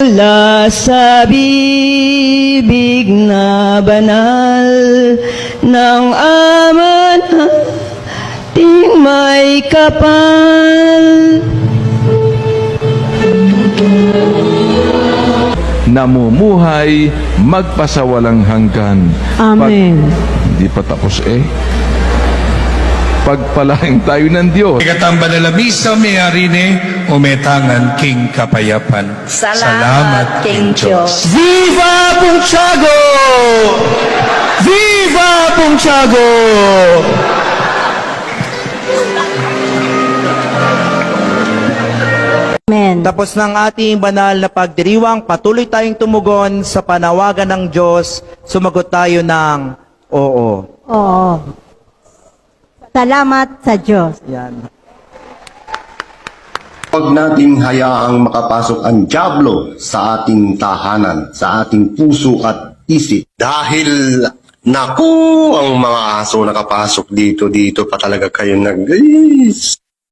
Mula sa bibig na banal ng Ama nating may kapal. Namumuhay magpasawalang hanggan. Amen. Hindi pa tapos Pagpalain tayo ng Diyos. Ikatang banalabisa may arine, umetangan king kapayapan. Salamat, King Diyos. Viva Punchago! Viva Punchago! Amen. Tapos ng ating banal na pagdiriwang, patuloy tayong tumugon sa panawagan ng Diyos. Sumagot tayo ng oo. Oo. Salamat sa Diyos. Yan. Huwag nating hayaang makapasok ang dyablo sa ating tahanan, sa ating puso at isip. Dahil, naku, ang mga aso nakapasok dito pa talaga kayo